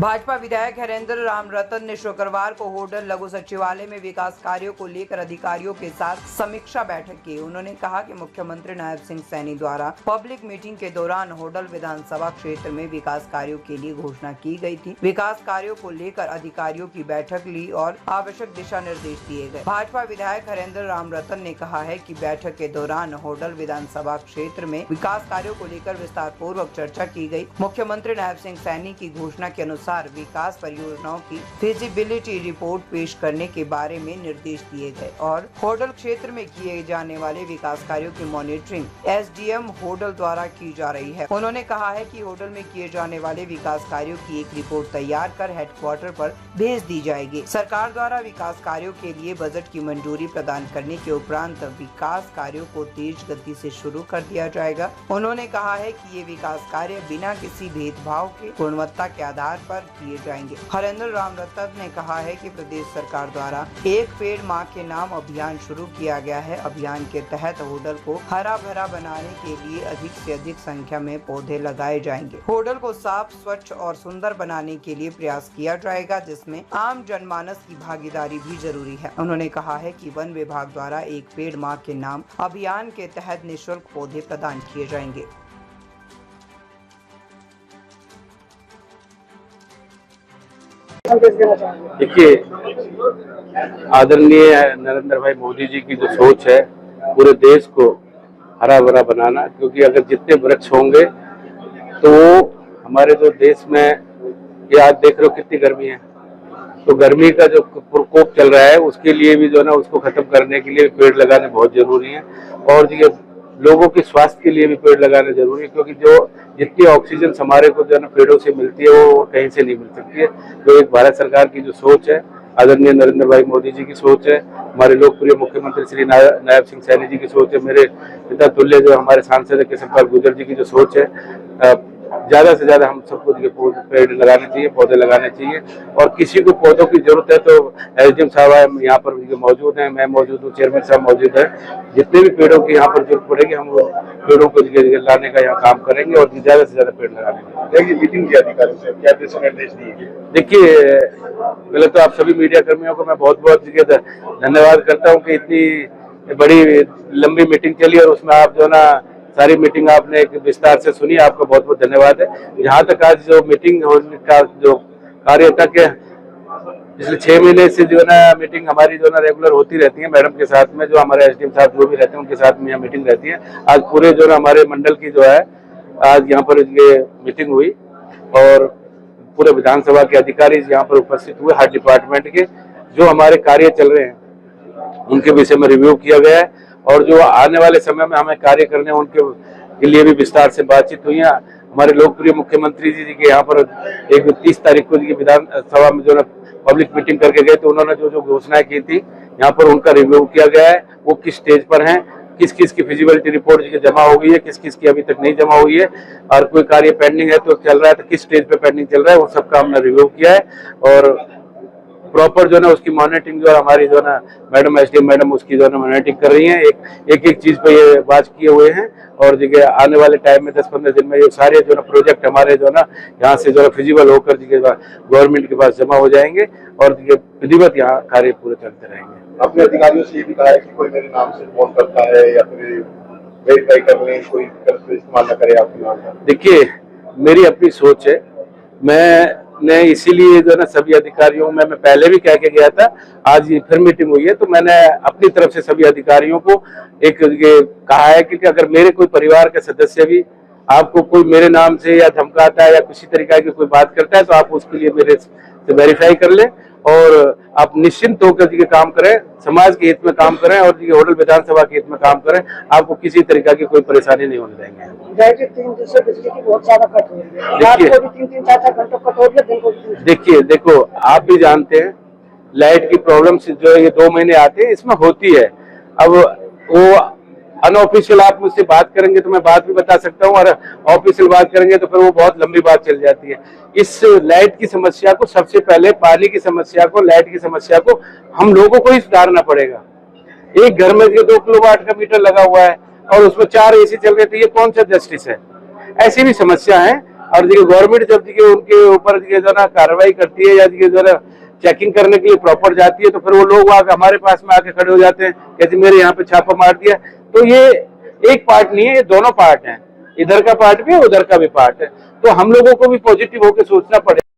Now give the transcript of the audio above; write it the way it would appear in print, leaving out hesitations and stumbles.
भाजपा विधायक हरेंद्र राम रतन ने शुक्रवार को होडल लघु सचिवालय में विकास कार्यों को लेकर अधिकारियों के साथ समीक्षा बैठक की। उन्होंने कहा कि मुख्यमंत्री नायब सिंह सैनी द्वारा पब्लिक मीटिंग के दौरान होडल विधानसभा क्षेत्र में विकास कार्यों के लिए घोषणा की गई थी। विकास कार्यों को लेकर अधिकारियों की बैठक ली और आवश्यक दिशा निर्देश दिए गए। भाजपा विधायक हरेंद्र राम रतन ने कहा है कि बैठक के दौरान होडल विधानसभा क्षेत्र में विकास कार्यों को लेकर विस्तार पूर्वक चर्चा की गई। मुख्यमंत्री नायब सिंह सैनी की घोषणा के अनुसार विकास परियोजनाओं की फिजिबिलिटी रिपोर्ट पेश करने के बारे में निर्देश दिए गए और होडल क्षेत्र में किए जाने वाले विकास कार्यों की मॉनिटरिंग एसडीएम होडल द्वारा की जा रही है। उन्होंने कहा है कि होडल में किए जाने वाले विकास कार्यों की एक रिपोर्ट तैयार कर हेडक्वार्टर पर भेज दी जाएगी। सरकार द्वारा विकास कार्यों के लिए बजट की मंजूरी प्रदान करने के उपरांत विकास कार्यों को तेज गति से शुरू कर दिया जाएगा। उन्होंने कहा है कि ये विकास कार्य बिना किसी भेदभाव के गुणवत्ता के आधार पर किए जाएंगे। हरेंद्र राम रतन ने कहा है कि प्रदेश सरकार द्वारा एक पेड़ मां के नाम अभियान शुरू किया गया है। अभियान के तहत होडल को हरा भरा बनाने के लिए अधिक से अधिक संख्या में पौधे लगाए जाएंगे। होडल को साफ, स्वच्छ और सुंदर बनाने के लिए प्रयास किया जाएगा, जिसमें आम जनमानस की भागीदारी भी जरूरी है। उन्होंने कहा है कि वन विभाग द्वारा एक पेड़ मां के नाम अभियान के तहत निःशुल्क पौधे प्रदान किए जाएंगे। देखिए, आदरणीय नरेंद्र भाई मोदी जी की जो सोच है पूरे देश को हरा भरा बनाना, क्योंकि अगर जितने वृक्ष होंगे तो हमारे जो देश में ये आज देख रहे हो कितनी गर्मी है, तो गर्मी का जो प्रकोप चल रहा है उसके लिए भी जो है ना उसको खत्म करने के लिए पेड़ लगाने बहुत जरूरी है और ये लोगों के स्वास्थ्य के लिए भी पेड़ लगाना जरूरी है, क्योंकि जो जितनी ऑक्सीजन हमारे को जो है ना पेड़ों से मिलती है वो कहीं से नहीं मिल सकती है। तो एक भारत सरकार की जो सोच है, आदरणीय नरेंद्र भाई मोदी जी की सोच है, हमारे लोकप्रिय मुख्यमंत्री श्री नायब सिंह सैनी जी की सोच है, मेरे पिता तुल्य जो हमारे सांसद किशन पाल गुर्जर जी की जो सोच है, ज्यादा से ज्यादा हम सबको पेड़ लगाने चाहिए, पौधे लगाने चाहिए। और किसी को पौधों की जरूरत है तो एसडीएम साहब यहाँ पर मौजूद हैं, मैं मौजूद हूँ, चेयरमैन साहब मौजूद है। जितने भी पेड़ों की यहाँ पर जरूरत पड़ेगी हम पेड़ों को लाने का यहाँ काम करेंगे और ज्यादा से ज्यादा पेड़ लगाने का। मीटिंग की अधिकारियों से क्या दिशा निर्देश दिए? देखिए, पहले तो आप सभी मीडिया कर्मियों को मैं बहुत बहुत धन्यवाद करता हूँ कि इतनी बड़ी लंबी मीटिंग चली और उसमें आप जो ना सारी मीटिंग आपने एक विस्तार से सुनी, आपका बहुत बहुत धन्यवाद है। जहाँ तक आज जो मीटिंग होने का जो कार्य था कि पिछले 6 महीने से जो है ना मीटिंग हमारी जो ना रेगुलर होती रहती है मैडम के साथ में, जो हमारे एसडीएम साहब जो भी रहते हैं उनके साथ में यहाँ मीटिंग रहती है। आज पूरे जो ना हमारे मंडल की जो है आज यहाँ पर ये मीटिंग हुई और पूरे विधानसभा के अधिकारी यहाँ पर उपस्थित हुए, हर डिपार्टमेंट के जो हमारे कार्य चल रहे हैं उनके विषय में रिव्यू किया गया है और जो आने वाले समय में हमें कार्य करने उनके के लिए भी विस्तार से बातचीत हुई है। हमारे लोकप्रिय मुख्यमंत्री जी के यहाँ पर 30 तारीख को विधानसभा में जो पब्लिक मीटिंग करके गए तो उन्होंने जो घोषणाएं की थी यहाँ पर उनका रिव्यू किया गया है, वो किस स्टेज पर हैं, किस किस की फिजिबिलिटी रिपोर्ट जमा हो गई है, किस किस की अभी तक नहीं जमा हुई है और कोई कार्य पेंडिंग है तो चल रहा है तो किस स्टेज पे पेंडिंग चल रहा है, वो सबका हमने रिव्यू किया है और प्रॉपर जो है ना उसकी मॉनिटरिंग जो है हमारी जो है ना मैडम एसडीएम मैडम उसकी जो है ना मॉनिटरिंग कर रही हैं, एक चीज पे ये बात किए हुए हैं और जगह आने वाले टाइम में 10-15 दिन में ये सारे जो ना प्रोजेक्ट हमारे जो ना यहाँ से जो है फिजिबल होकर गवर्नमेंट के पास जमा हो जाएंगे और विधिवत यहाँ कार्य पूरे चलते रहेंगे। अपने अधिकारियों से ये भी कहा है कि कोई मेरे नाम से फोन करता है या फिर वेरीफाई करने कोई इस्तेमाल न करे आपके नाम का। देखिए, मेरी अपनी सोच है, मैंने इसीलिए जो है ना सभी अधिकारियों में मैं पहले भी कह के गया था, आज ये फिर मीटिंग हुई है तो मैंने अपनी तरफ से सभी अधिकारियों को एक ये कहा है कि अगर मेरे कोई परिवार के सदस्य भी आपको कोई मेरे नाम से या धमकाता है या किसी तरीके की कोई बात करता है तो आप उसके लिए मेरे से वेरीफाई कर लें और आप निश्चिंत होकर के काम करें, समाज के हित में काम करें और होडल विधानसभा के हित में काम करें, आपको किसी तरीके की कोई परेशानी नहीं होने देंगे। देखिए, देखो आप भी जानते हैं लाइट की प्रॉब्लम जो ये 2 महीने आते हैं इसमें होती है। अब वो अनऑफिशियल आप मुझसे बात करेंगे तो मैं बात भी बता सकता हूँ और ऑफिशियल बात करेंगे तो फिर वो बहुत लंबी बात चल जाती है। इस लाइट की समस्या को सबसे पहले पानी की समस्या को, लाइट की समस्या को हम लोगों को ही सुधारना पड़ेगा। एक घर में 2 किलोवाट का मीटर लगा हुआ है और उसमें 4 एसी चल रहे थे, ये कौन सा जस्टिस है? ऐसी भी समस्या है और देखिए गवर्नमेंट जब देखिए उनके ऊपर जो ना कार्रवाई करती है या जो ना चेकिंग करने के लिए प्रॉपर जाती है, तो फिर वो लोग हमारे पास में आके खड़े हो जाते हैं, कहते मेरे यहाँ पे छापा मार दिया। तो ये एक पार्ट नहीं है, ये दोनों पार्ट हैं, इधर का पार्ट भी है, उधर का भी पार्ट है। तो हम लोगों को भी पॉजिटिव होकर सोचना पड़ेगा।